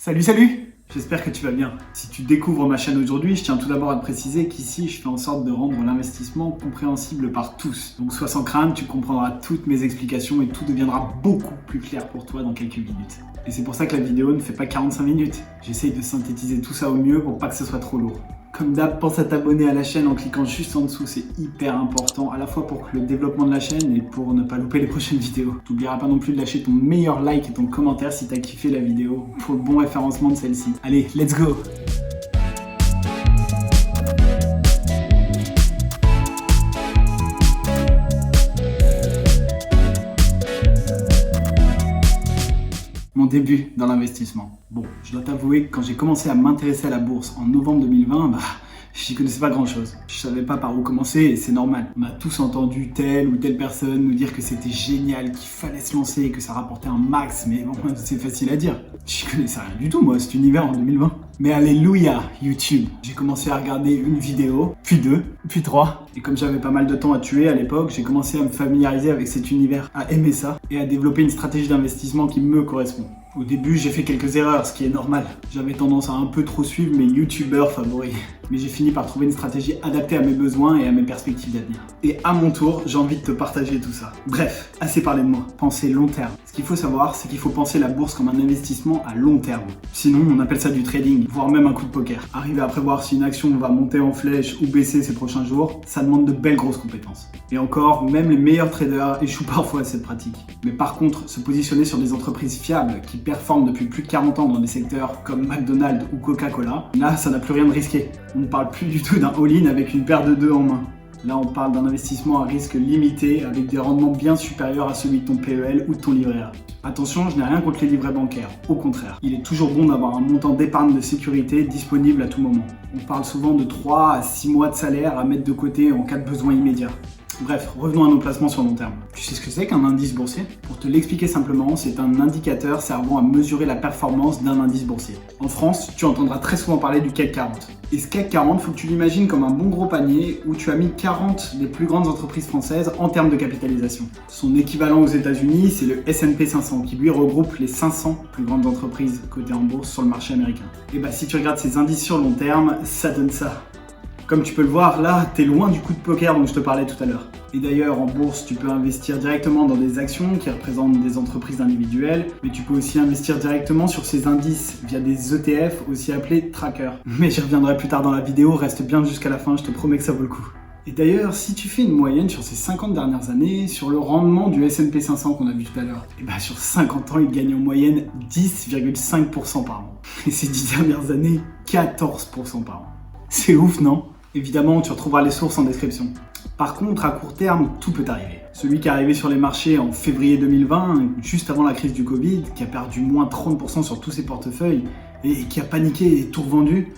Salut! J'espère que tu vas bien. Si tu découvres ma chaîne aujourd'hui, je tiens tout d'abord à te préciser qu'ici, je fais en sorte de rendre l'investissement compréhensible par tous. Donc sois sans crainte, tu comprendras toutes mes explications et tout deviendra beaucoup plus clair pour toi dans quelques minutes. Et c'est pour ça que la vidéo ne fait pas 45 minutes. J'essaye de synthétiser tout ça au mieux pour pas que ce soit trop lourd. Comme d'hab, pense à t'abonner à la chaîne en cliquant juste en dessous, c'est hyper important, à la fois pour le développement de la chaîne et pour ne pas louper les prochaines vidéos. T'oublieras pas non plus de lâcher ton meilleur like et ton commentaire si t'as kiffé la vidéo, pour le bon référencement de celle-ci. Allez, let's go! Mon début dans l'investissement. Bon, je dois t'avouer que quand j'ai commencé à m'intéresser à la bourse en novembre 2020, j'y connaissais pas grand chose. Je savais pas par où commencer et c'est normal. On a tous entendu telle ou telle personne nous dire que c'était génial, qu'il fallait se lancer et que ça rapportait un max, mais bon, c'est facile à dire. J'y connaissais rien du tout moi, cet univers en 2020. Mais alléluia, YouTube. J'ai commencé à regarder une vidéo, puis deux, puis trois. Et comme j'avais pas mal de temps à tuer à l'époque, j'ai commencé à me familiariser avec cet univers, à aimer ça et à développer une stratégie d'investissement qui me correspond. Au début, j'ai fait quelques erreurs, ce qui est normal. J'avais tendance à un peu trop suivre mes youtubeurs favoris. Mais j'ai fini par trouver une stratégie adaptée à mes besoins et à mes perspectives d'avenir. Et à mon tour, j'ai envie de te partager tout ça. Bref, assez parlé de moi. Pensez long terme. Ce qu'il faut savoir, c'est qu'il faut penser la bourse comme un investissement à long terme. Sinon, on appelle ça du trading, voire même un coup de poker. Arriver à prévoir si une action va monter en flèche ou baisser ces prochains jours, ça demande de belles grosses compétences. Et encore, même les meilleurs traders échouent parfois à cette pratique. Mais par contre, se positionner sur des entreprises fiables qui performent depuis plus de 40 ans dans des secteurs comme McDonald's ou Coca-Cola, là, ça n'a plus rien de risqué. On ne parle plus du tout d'un all-in avec une paire de deux en main. Là, on parle d'un investissement à risque limité avec des rendements bien supérieurs à celui de ton PEL ou de ton livret A. Attention, je n'ai rien contre les livrets bancaires, au contraire. Il est toujours bon d'avoir un montant d'épargne de sécurité disponible à tout moment. On parle souvent de 3 à 6 mois de salaire à mettre de côté en cas de besoin immédiat. Bref, revenons à nos placements sur long terme. Tu sais ce que c'est qu'un indice boursier? Pour te l'expliquer simplement, c'est un indicateur servant à mesurer la performance d'un indice boursier. En France, tu entendras très souvent parler du CAC 40. Et ce CAC 40, faut que tu l'imagines comme un bon gros panier où tu as mis 40 des plus grandes entreprises françaises en termes de capitalisation. Son équivalent aux États-Unis, c'est le S&P 500 qui lui regroupe les 500 plus grandes entreprises cotées en bourse sur le marché américain. Et si tu regardes ces indices sur long terme, ça donne ça. Comme tu peux le voir, là, t'es loin du coup de poker dont je te parlais tout à l'heure. Et d'ailleurs, en bourse, tu peux investir directement dans des actions qui représentent des entreprises individuelles, mais tu peux aussi investir directement sur ces indices via des ETF, aussi appelés trackers. Mais j'y reviendrai plus tard dans la vidéo, reste bien jusqu'à la fin, je te promets que ça vaut le coup. Et d'ailleurs, si tu fais une moyenne sur ces 50 dernières années, sur le rendement du S&P 500 qu'on a vu tout à l'heure, sur 50 ans, il gagne en moyenne 10,5% par an. Et ces 10 dernières années, 14% par an. C'est ouf, non ? Évidemment, tu retrouveras les sources en description. Par contre, à court terme, tout peut arriver. Celui qui est arrivé sur les marchés en février 2020, juste avant la crise du Covid, qui a perdu moins 30% sur tous ses portefeuilles et qui a paniqué et tout revendu,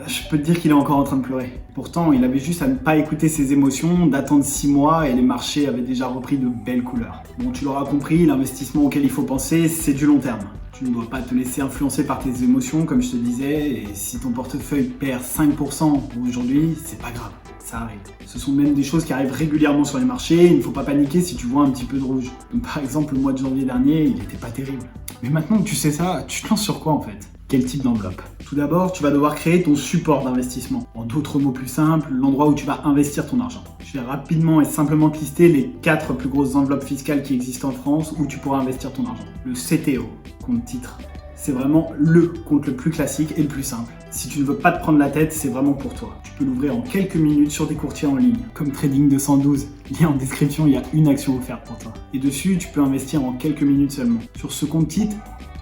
je peux te dire qu'il est encore en train de pleurer. Pourtant, il avait juste à ne pas écouter ses émotions, d'attendre 6 mois et les marchés avaient déjà repris de belles couleurs. Bon, tu l'auras compris, l'investissement auquel il faut penser, c'est du long terme. Tu ne dois pas te laisser influencer par tes émotions, comme je te disais, et si ton portefeuille perd 5% aujourd'hui, c'est pas grave, ça arrive. Ce sont même des choses qui arrivent régulièrement sur les marchés, il ne faut pas paniquer si tu vois un petit peu de rouge. Comme par exemple, le mois de janvier dernier, il n'était pas terrible. Mais maintenant que tu sais ça, tu te lances sur quoi en fait? Quel type d'enveloppe? Tout d'abord, tu vas devoir créer ton support d'investissement. En d'autres mots plus simples, l'endroit où tu vas investir ton argent. Je vais rapidement et simplement te lister les 4 plus grosses enveloppes fiscales qui existent en France où tu pourras investir ton argent. Le CTO, compte titre. C'est vraiment le compte le plus classique et le plus simple. Si tu ne veux pas te prendre la tête, c'est vraiment pour toi. Tu peux l'ouvrir en quelques minutes sur des courtiers en ligne, comme Trading 212. Lien en description, il y a une action offerte pour toi. Et dessus, tu peux investir en quelques minutes seulement. Sur ce compte titre,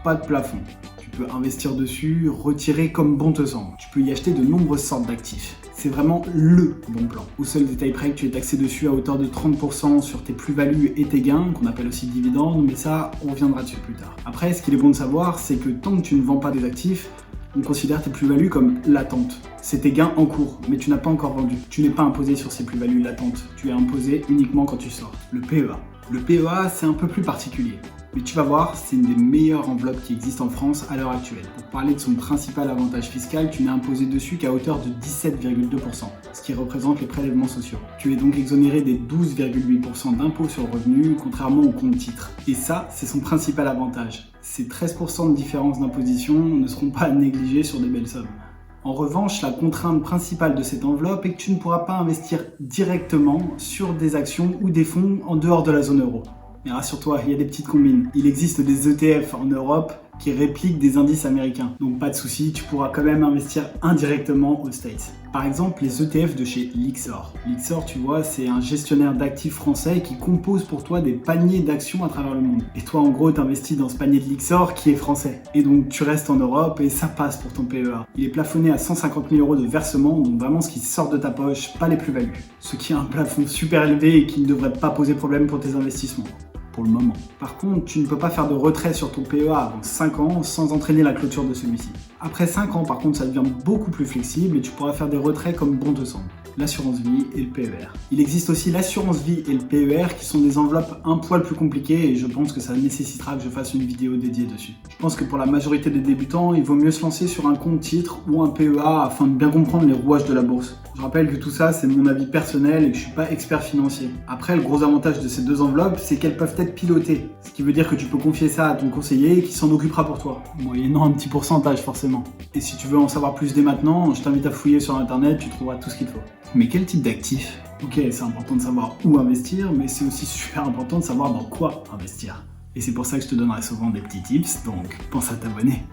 pas de plafond. Tu peux investir dessus, retirer comme bon te semble. Tu peux y acheter de nombreuses sortes d'actifs. C'est vraiment LE bon plan. Au seul détail près que tu es taxé dessus à hauteur de 30% sur tes plus-values et tes gains, qu'on appelle aussi dividendes, mais ça, on reviendra dessus plus tard. Après, ce qu'il est bon de savoir, c'est que tant que tu ne vends pas des actifs, on considère tes plus-values comme latentes. C'est tes gains en cours, mais tu n'as pas encore vendu. Tu n'es pas imposé sur ces plus-values latentes. Tu es imposé uniquement quand tu sors. Le PEA. Le PEA, c'est un peu plus particulier. Mais tu vas voir, c'est une des meilleures enveloppes qui existent en France à l'heure actuelle. Pour parler de son principal avantage fiscal, tu n'es imposé dessus qu'à hauteur de 17,2%, ce qui représente les prélèvements sociaux. Tu es donc exonéré des 12,8% d'impôts sur le revenu, contrairement au compte titre. Et ça, c'est son principal avantage. Ces 13% de différence d'imposition ne seront pas à négliger sur des belles sommes. En revanche, la contrainte principale de cette enveloppe est que tu ne pourras pas investir directement sur des actions ou des fonds en dehors de la zone euro. Mais rassure-toi, il y a des petites combines. Il existe des ETF en Europe qui répliquent des indices américains. Donc pas de souci, tu pourras quand même investir indirectement aux States. Par exemple, les ETF de chez Lyxor. Lyxor, tu vois, c'est un gestionnaire d'actifs français qui compose pour toi des paniers d'actions à travers le monde. Et toi, en gros, t'investis dans ce panier de Lyxor qui est français. Et donc, tu restes en Europe et ça passe pour ton PEA. Il est plafonné à 150 000 € de versement, donc vraiment ce qui sort de ta poche, pas les plus-values. Ce qui est un plafond super élevé et qui ne devrait pas poser problème pour tes investissements. Pour le moment. Par contre, tu ne peux pas faire de retrait sur ton PEA avant 5 ans sans entraîner la clôture de celui-ci. Après 5 ans, par contre, ça devient beaucoup plus flexible et tu pourras faire des retraits comme bon te semble. L'assurance vie et le PER. Il existe aussi l'assurance vie et le PER qui sont des enveloppes un poil plus compliquées et je pense que ça nécessitera que je fasse une vidéo dédiée dessus. Je pense que pour la majorité des débutants, il vaut mieux se lancer sur un compte titre ou un PEA afin de bien comprendre les rouages de la bourse. Je rappelle que tout ça, c'est mon avis personnel et que je suis pas expert financier. Après, le gros avantage de ces deux enveloppes, c'est qu'elles peuvent être pilotées. Ce qui veut dire que tu peux confier ça à ton conseiller qui s'en occupera pour toi. Moyennant un petit pourcentage forcément. Et si tu veux en savoir plus dès maintenant, je t'invite à fouiller sur internet, tu trouveras tout ce qu'il te faut. Mais quel type d'actif? Ok, c'est important de savoir où investir, mais c'est aussi super important de savoir dans quoi investir. Et c'est pour ça que je te donnerai souvent des petits tips, donc pense à t'abonner.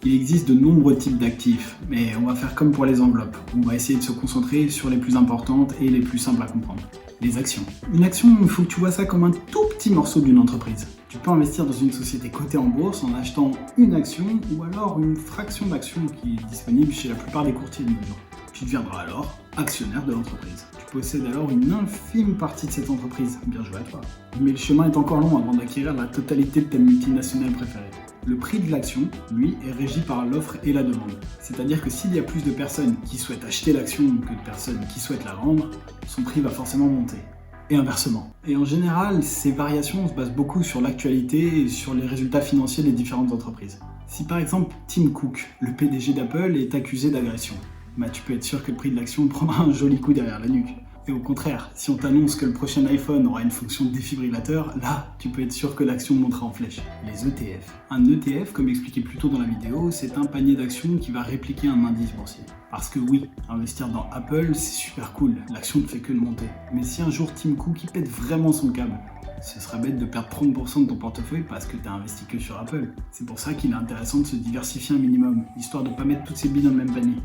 Il existe de nombreux types d'actifs, mais on va faire comme pour les enveloppes. On va essayer de se concentrer sur les plus importantes et les plus simples à comprendre. Les actions. Une action, il faut que tu vois ça comme un tout petit morceau d'une entreprise. Tu peux investir dans une société cotée en bourse en achetant une action ou alors une fraction d'action qui est disponible chez la plupart des courtiers de nos jours. Tu deviendras alors actionnaire de l'entreprise. Tu possèdes alors une infime partie de cette entreprise. Bien joué à toi. Mais le chemin est encore long avant d'acquérir la totalité de ta multinationale préférée. Le prix de l'action, lui, est régi par l'offre et la demande. C'est-à-dire que s'il y a plus de personnes qui souhaitent acheter l'action que de personnes qui souhaitent la vendre, son prix va forcément monter. Et inversement. Et en général, ces variations se basent beaucoup sur l'actualité et sur les résultats financiers des différentes entreprises. Si par exemple Tim Cook, le PDG d'Apple, est accusé d'agression, tu peux être sûr que le prix de l'action prendra un joli coup derrière la nuque. Et au contraire, si on t'annonce que le prochain iPhone aura une fonction défibrillateur, là, tu peux être sûr que l'action montera en flèche. Les ETF. Un ETF, comme expliqué plus tôt dans la vidéo, c'est un panier d'actions qui va répliquer un indice boursier. Parce que oui, investir dans Apple, c'est super cool, l'action ne fait que de monter. Mais si un jour Tim Cook il pète vraiment son câble, ce serait bête de perdre 30% de ton portefeuille parce que tu as investi que sur Apple. C'est pour ça qu'il est intéressant de se diversifier un minimum, histoire de ne pas mettre toutes ses billes dans le même panier.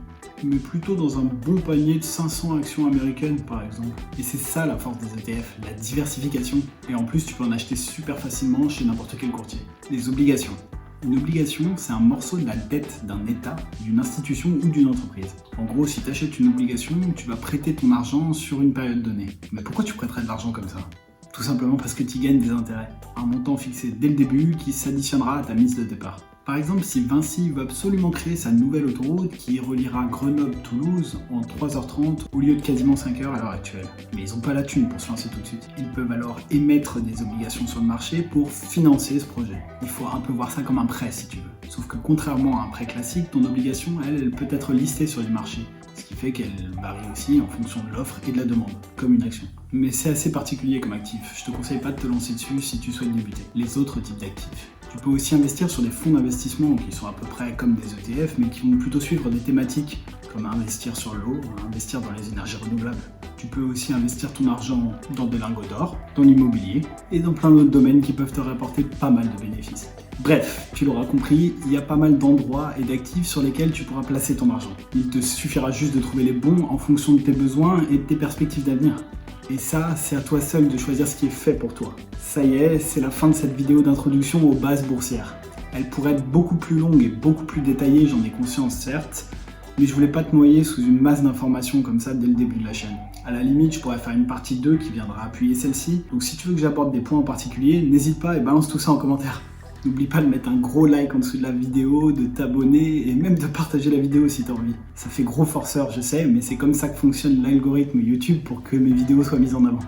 Mais plutôt dans un bon panier de 500 actions américaines par exemple. Et c'est ça la force des ETF, la diversification. Et en plus, tu peux en acheter super facilement chez n'importe quel courtier. Les obligations. Une obligation, c'est un morceau de la dette d'un État, d'une institution ou d'une entreprise. En gros, si tu achètes une obligation, tu vas prêter ton argent sur une période donnée. Mais pourquoi tu prêterais de l'argent comme ça ? Tout simplement parce que tu gagnes des intérêts. Un montant fixé dès le début qui s'additionnera à ta mise de départ. Par exemple, si Vinci veut absolument créer sa nouvelle autoroute qui reliera Grenoble-Toulouse en 3h30 au lieu de quasiment 5h à l'heure actuelle. Mais ils n'ont pas la thune pour se lancer tout de suite. Ils peuvent alors émettre des obligations sur le marché pour financer ce projet. Il faut un peu voir ça comme un prêt si tu veux. Sauf que contrairement à un prêt classique, ton obligation, elle peut être listée sur les marchés. Ce qui fait qu'elle varie aussi en fonction de l'offre et de la demande, comme une action. Mais c'est assez particulier comme actif, je te conseille pas de te lancer dessus si tu souhaites débuter. Les autres types d'actifs. Tu peux aussi investir sur des fonds d'investissement qui sont à peu près comme des ETF, mais qui vont plutôt suivre des thématiques, comme investir sur l'eau, investir dans les énergies renouvelables. Tu peux aussi investir ton argent dans des lingots d'or, dans l'immobilier, et dans plein d'autres domaines qui peuvent te rapporter pas mal de bénéfices. Bref, tu l'auras compris, il y a pas mal d'endroits et d'actifs sur lesquels tu pourras placer ton argent. Il te suffira juste de trouver les bons en fonction de tes besoins et de tes perspectives d'avenir. Et ça, c'est à toi seul de choisir ce qui est fait pour toi. Ça y est, c'est la fin de cette vidéo d'introduction aux bases boursières. Elle pourrait être beaucoup plus longue et beaucoup plus détaillée, j'en ai conscience certes, mais je voulais pas te noyer sous une masse d'informations comme ça dès le début de la chaîne. À la limite, je pourrais faire une partie 2 qui viendra appuyer celle-ci, donc si tu veux que j'aborde des points en particulier, n'hésite pas et balance tout ça en commentaire. N'oublie pas de mettre un gros like en dessous de la vidéo, de t'abonner et même de partager la vidéo si t'as envie. Ça fait gros forceur, je sais, mais c'est comme ça que fonctionne l'algorithme YouTube pour que mes vidéos soient mises en avant.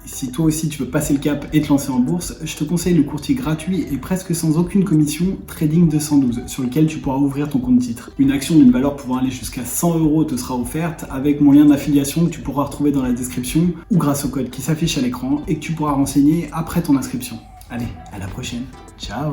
Et si toi aussi tu veux passer le cap et te lancer en bourse, je te conseille le courtier gratuit et presque sans aucune commission Trading 212 sur lequel tu pourras ouvrir ton compte titre. Une action d'une valeur pouvant aller jusqu'à 100 € te sera offerte avec mon lien d'affiliation que tu pourras retrouver dans la description ou grâce au code qui s'affiche à l'écran et que tu pourras renseigner après ton inscription. Allez, à la prochaine. Ciao!